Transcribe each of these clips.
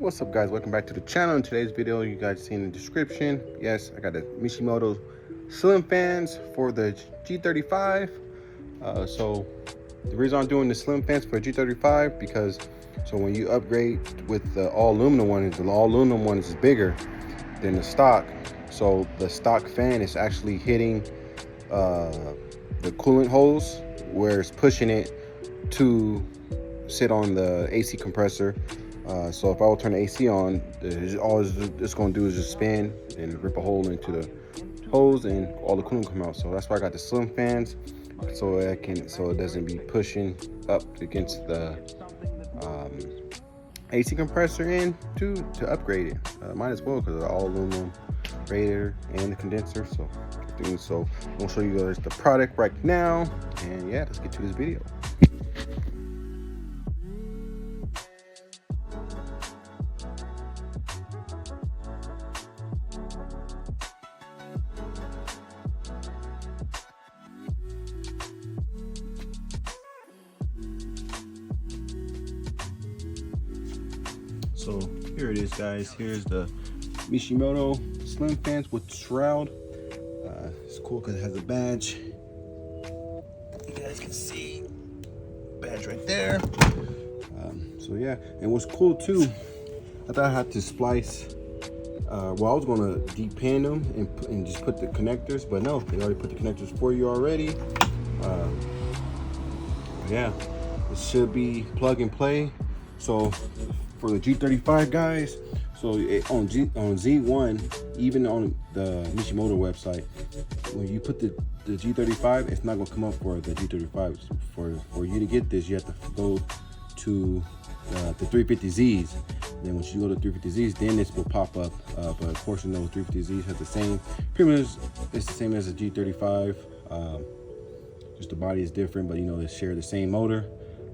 What's up, guys? Welcome back to the channel. In today's video, you guys see in the description, yes, I got the Mishimoto slim fans for the G35. So the reason I'm doing the slim fans for G35 because so when you upgrade with the all aluminum one, the all aluminum one is bigger than the stock. So the stock fan is actually hitting the coolant hose where it's pushing it to sit on the AC compressor. So if I will turn the AC on, all it's going to do is just spin and rip a hole into the hose and all the coolant come out. So that's why I got the slim fans, so it doesn't be pushing up against the AC compressor in to upgrade it. Might as well, because it's all aluminum radiator and the condenser. So I'm gonna show you guys the product right now, and yeah, let's get to this video. So here it is, guys. Here's the Mishimoto slim fans with shroud. It's cool because it has a badge. You guys can see badge right there. So yeah, and what's cool too, I thought I had to splice. Well, I was gonna depan them and just put the connectors, but no, they already put the connectors for you already. Yeah, it should be plug and play. So for the G35 guys, so on Z1, even on the Mishimoto website, when you put the G35, it's not gonna come up for the G35. For you to get this, you have to go to the 350Zs. And then once you go to 350Zs, then this will pop up. But of course, you know, 350Zs have the same, pretty much it's the same as the G35. Just the body is different, but you know, they share the same motor.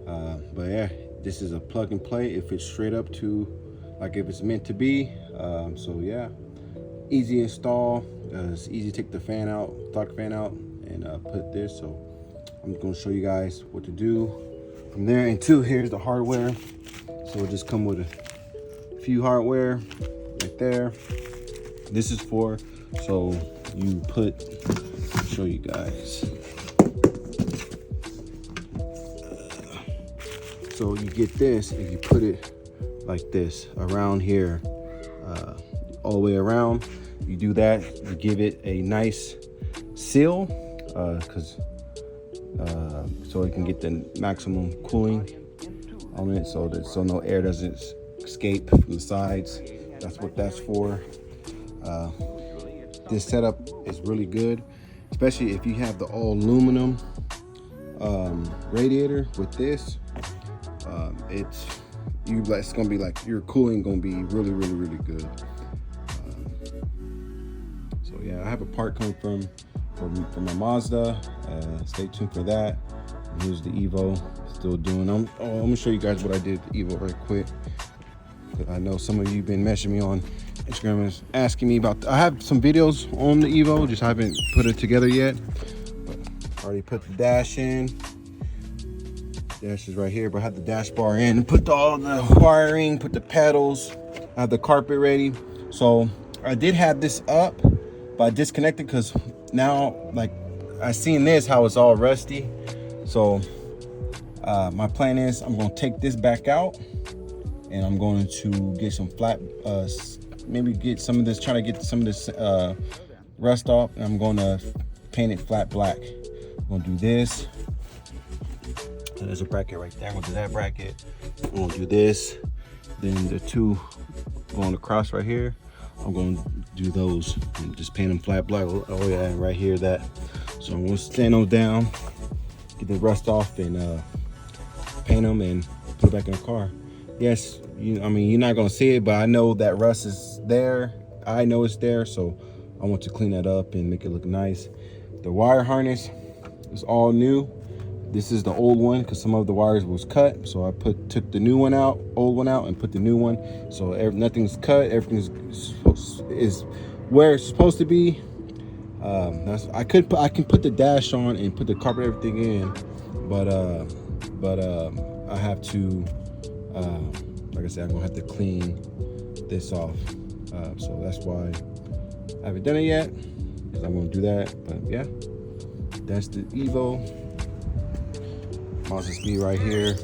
But yeah, this is a plug and play. It fits straight up to like if it's meant to be. So yeah, easy install. It's easy to take the fan out, stock fan out, and put this. So I'm going to show you guys what to do from there. And two, here's the hardware. So it just come with a few hardware right there. This is for, so you put, I'll show you guys. So you get this and you put it like this around here, all the way around. You do that, you give it a nice seal, so it can get the maximum cooling on it, so no air doesn't escape from the sides. That's what that's for. This setup is really good, especially if you have the all aluminum radiator with this. It's gonna be like your cooling gonna be really good. So yeah, I have a part coming from my Mazda. Stay tuned for that. And here's the Evo, still doing. I'm gonna show you guys what I did with the Evo right quick. I know some of you been messaging me on Instagram and asking me about. I have some videos on the Evo, just haven't put it together yet. But I already put the dash in. Dash is right here, but I had the dash bar in, put all the wiring, put the pedals, I have the carpet ready. So I did have this up, but I disconnected because now, like, I seen this, how it's all rusty. So my plan is I'm going to take this back out and I'm going to get some flat, maybe get some of this, try to get some of this rust off, and I'm going to paint it flat black. I'm going to do this. So there's a bracket right there. I'm gonna do that bracket. I'm gonna do this. Then the two going across right here, I'm gonna do those and just paint them flat black. Oh yeah, and right here that. So I'm gonna stand those down, get the rust off, and paint them and put it back in the car. Yes, I mean, you're not gonna see it, but I know that rust is there. I know it's there, so I want to clean that up and make it look nice. The wire harness is all new. This is the old one because some of the wires was cut, so I took the new one out, old one out, and put the new one. So nothing's cut, everything is where it's supposed to be. I can put the dash on and put the carpet, everything in, but I have to like I said, I'm gonna have to clean this off. So that's why I haven't done it yet, because I'm gonna do that. But yeah, that's the Evo. Mazda speed right here.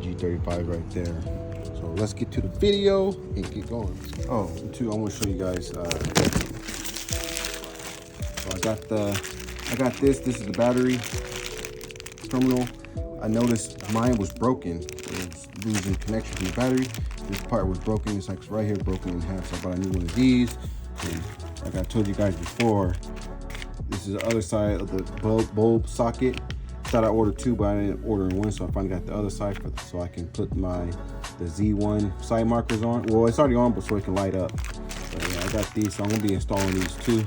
G35 right there. So let's get to the video and get going. Oh, too, I want to show you guys. So I got this. This is the battery terminal. I noticed mine was broken. It was losing connection to the battery. This part was broken. It's like right here, broken in half. So I bought a new one of these. And like I told you guys before, this is the other side of the bulb socket. I thought I ordered two, but I didn't order one, so I finally got the other side so I can put the Z1 side markers on. Well, it's already on, but so it can light up. But yeah, I got these, so I'm gonna be installing these too.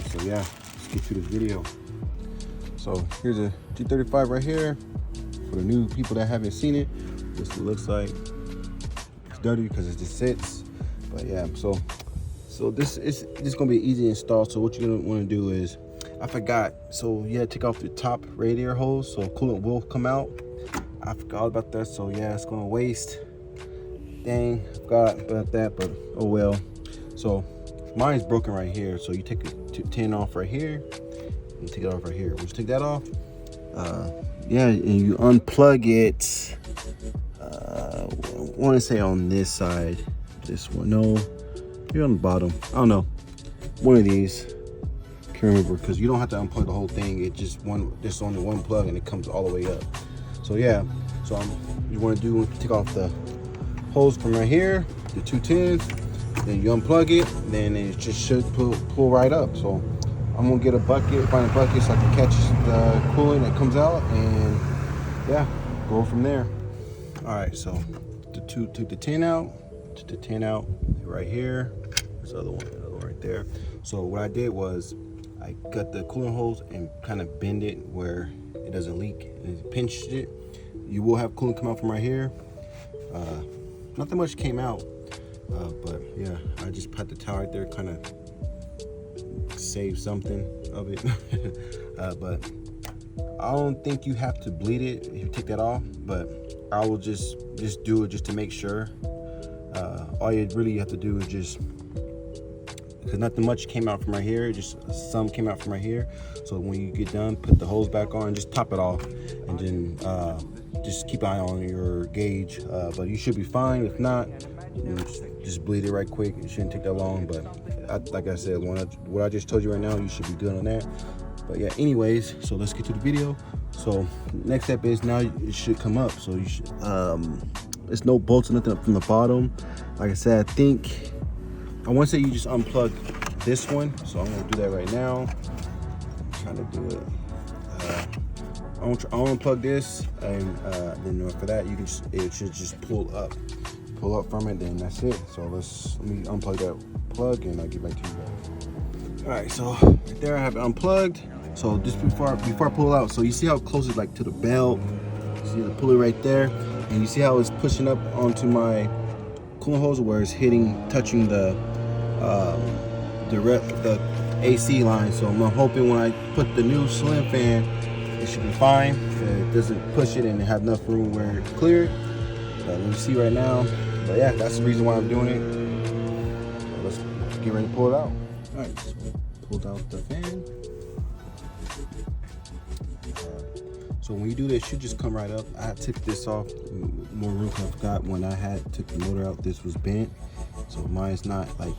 So yeah, let's get to the video. So here's a G35 right here. For the new people that haven't seen it, this is what it looks like. It's dirty because it just sits. But yeah, so this is gonna be easy to install. So what you're gonna want to do is, I forgot. So yeah, take off the top radiator hose so coolant will come out. I forgot about that. So yeah, it's gonna waste. Dang, I forgot about that. But oh well. So mine's broken right here. So you take the tin off right here. And take it off right here. Once you take that off, yeah, and you unplug it. I want to say on this side. This one, no, you're on the bottom. I don't know. One of these. Remember, because you don't have to unplug the whole thing. It just only one plug and it comes all the way up. So yeah, so you want to do, take off the hose from right here, the two tins, then you unplug it, then it just should pull right up. So I'm gonna get a bucket, find a bucket so I can catch the coolant that comes out, and yeah, go from there. All right, so took the tin out, right here. There's the other one right there. So what I did was, I got the coolant hose and kind of bend it where it doesn't leak, and pinched it. You will have coolant come out from right here. Nothing much came out, but yeah, I just put the towel right there, kind of save something of it. But I don't think you have to bleed it if you take that off, but I will just do it just to make sure. All you really have to do is just, because nothing much came out from right here, just some came out from right here. So when you get done, put the hose back on, just top it off, and then just keep an eye on your gauge. But you should be fine. If not, just bleed it right quick. It shouldn't take that long. But like I said, what I just told you right now, you should be good on that. But yeah, anyways, so let's get to the video. So next step is, now it should come up. So you should, there's no bolts or nothing up from the bottom. Like I said, I want to say you just unplug this one, so I'm going to do that right now. I'm trying to do it. I'll unplug this, and then for that, it should just pull up from it. Then that's it. So let me unplug that plug, and I'll get back to you guys. All right, so right there I have it unplugged. So just before I pull it out, so you see how close it's like to the belt. You see the pulley right there, and you see how it's pushing up onto my coolant hose, where it's touching the AC line. So I'm hoping when I put the new slim fan, it should be fine. It doesn't push it and it have enough room where it's clear. Let me see right now. But yeah, that's the reason why I'm doing it. So let's get ready to pull it out. All right, so pulled out the fan. So when you do this, it should just come right up. I took this off more room, because I forgot when I took the motor out, this was bent. So mine's not like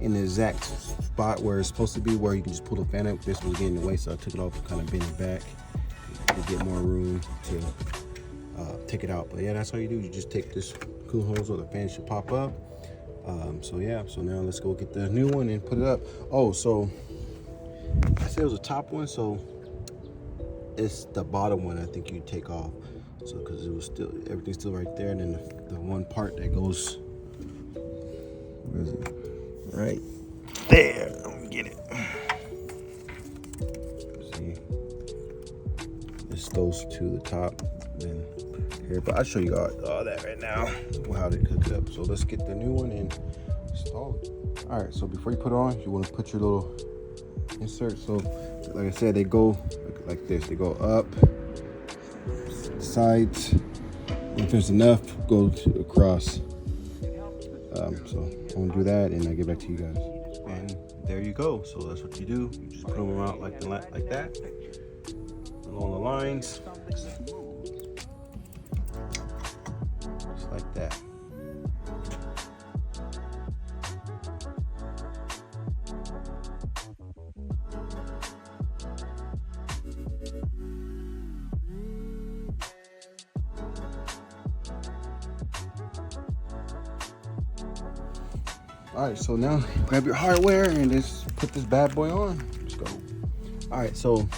in the exact spot where it's supposed to be, where you can just pull the fan up. This was getting in the way, so I took it off and kind of bend it back to get more room to take it out. But yeah, that's how you do. You just take this coolant hose, or the fan should pop up. So yeah, so now let's go get the new one and put it up. Oh, so I said it was a top one, so it's the bottom one I think you take off. So because it was still, everything's still right there, and then the one part that goes, where is it? Right there. Let me get it. See, this goes to the top, then here. But I'll show you all that right now, how to cook it up. So let's get the new one and install it. All right. So before you put it on, you want to put your little insert. So like I said, they go like this. They go up, sides, If there's enough, go to across. So I'm gonna do that, and I'll get back to you guys. And there you go. So that's what you do. You just put them out like that, along the lines, just like that. All right, so now grab your hardware and just put this bad boy on. Let's go. All right, so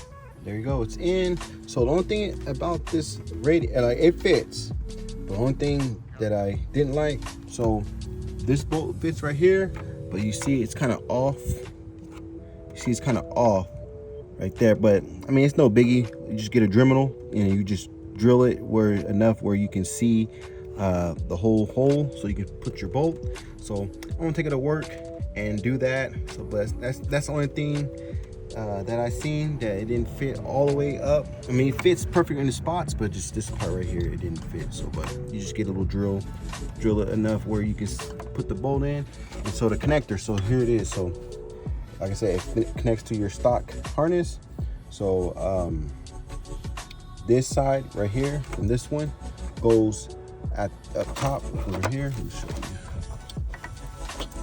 there you go, it's in. So the only thing about this radio, like, it fits. The only thing that I didn't like, so this bolt fits right here, but you see it's kind of off. You see it's kind of off right there, but I mean, it's no biggie. You just get a Dremel and you just drill it where enough where you can see the whole hole, so you can put your bolt. So I'm gonna take it to work and do that. So but that's the only thing that I seen that it didn't fit all the way up. I mean, it fits perfect in the spots, but just this part right here, it didn't fit. So but you just get a little drill it enough where you can put the bolt in. And so the connector, so here it is. So like I said, it connects to your stock harness. So this side right here from this one goes up top over here. Let me show you.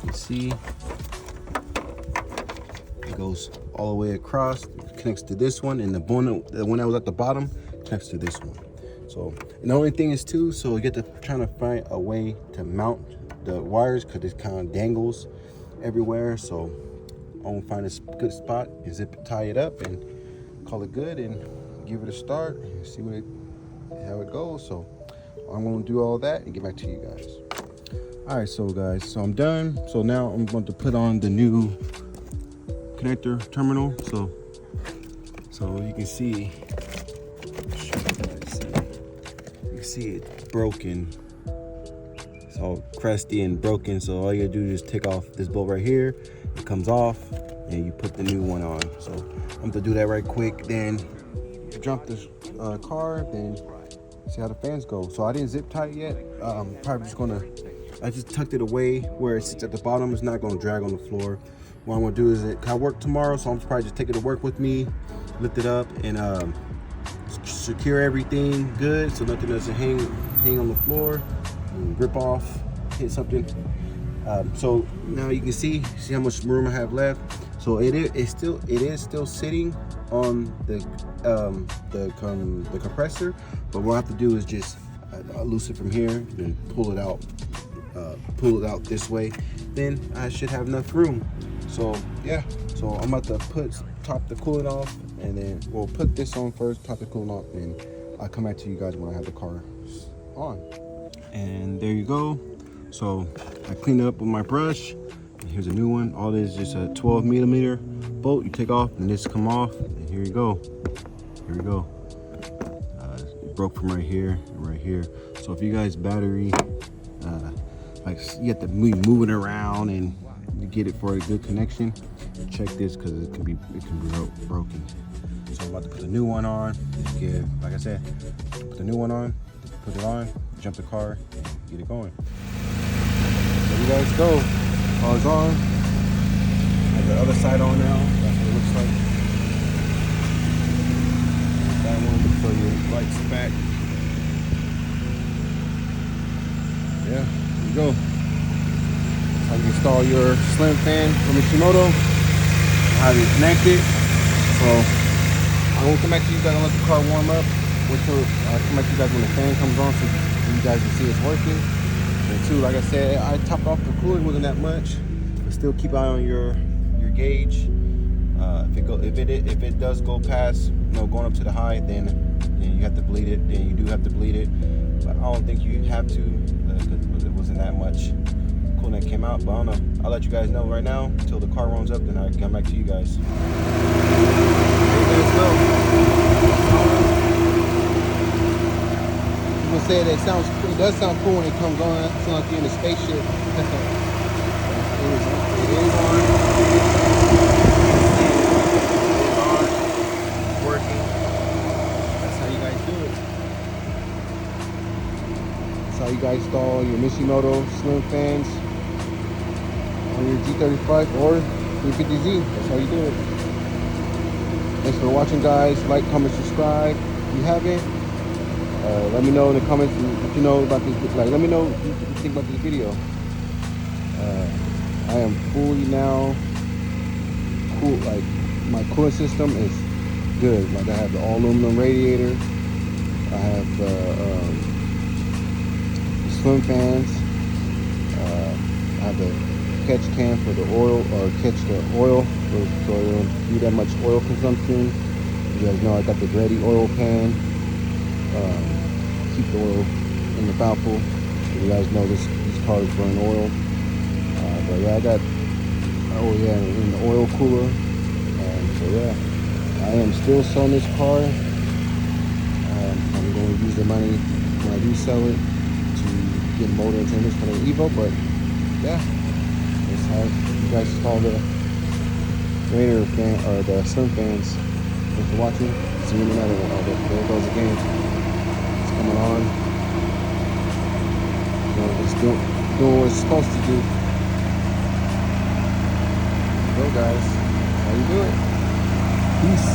You see, it goes all the way across, connects to this one, and the one that was at the bottom connects to this one. So, and the only thing is too, so you get to trying to find a way to mount the wires, because it kind of dangles everywhere. So I'm gonna find a good spot and tie it up and call it good and give it a start and see how it goes. So I'm gonna do all that and get back to you guys. All right, so guys, so I'm done. So now I'm going to put on the new connector terminal. So you can see, it's broken. It's all crusty and broken. So all you gotta do is just take off this bolt right here. It comes off, and you put the new one on. So I'm gonna do that right quick. Then jump this car. Then see how the fans go. So I didn't zip tie it yet. Probably just gonna. I just tucked it away where it sits at the bottom. It's not gonna drag on the floor. What I'm gonna do is I work tomorrow, so I'm probably just take it to work with me, lift it up, and secure everything good so nothing doesn't hang on the floor and rip off, hit something. So now you can see how much room I have left. So it is still sitting on the compressor, but what I have to do is just loose it from here and pull it out this way. Then I should have enough room. So yeah, so I'm about to top the coolant off, and then we'll put this on first, top the coolant off, and I'll come back to you guys when I have the car on. And there you go. So I cleaned it up with my brush, and here's a new one. All this is just a 12mm bolt you take off, and this come off, and here you go. Here we go. It broke from right here and right here. So if you guys battery, like you have to move it around and you get it for a good connection, check this, because it can be broken. So I'm about to put the new one on. Like I said, put the new one on, put it on, jump the car, and get it going. There you guys go. Car's on. Have the other side on now. That's what it looks like. That one for your lights back. Yeah, there you go. How you install your slim fan from Mishimoto. How you connect it. So I won't come back to you guys and let the car warm up. Wait till I come back to you guys when the fan comes on, so you guys can see it's working. And two, like I said, I topped off the coolant, wasn't that much, but still keep an eye on your gauge. If it does go past, going up to the high, then you have to bleed it. Then you do have to bleed it, but I don't think you have to, because it wasn't that much coolant that came out. But I don't know. I'll let you guys know right now until the car warms up. Then I come back to you guys. There you guys go. People say that it does sound cool when it comes on. It sounds like you're in a spaceship. It is on. Working. That's how you guys do it. how you guys install your Mishimoto slim fans on your G35 or 350Z. That's how you do it. Thanks for watching, guys. Like, comment, subscribe if you haven't. Let me know in the comments what you know about this. Like, let me know what you think about this video. I am fully now cool. Like, my cooling system is good. Like, I have the all aluminum radiator. I have the swim fans. I have the catch can for the oil, or catch the oil, so you don't do that much oil consumption. You guys know I got the ready oil pan. Keep the oil in the baffle. You guys know these cars burn oil. But yeah, I got, oh yeah, in the oil cooler. So yeah, I am still selling this car. I'm going to use the money when I do sell it to get motor antennas for the Evo. But yeah, that's how you guys install the radiator fan or the slim fans. Thanks for watching. See you in another one. Oh, there it goes again. It's coming on. You know, it's doing what it's supposed to do. Go, guys. How you doing? Peace.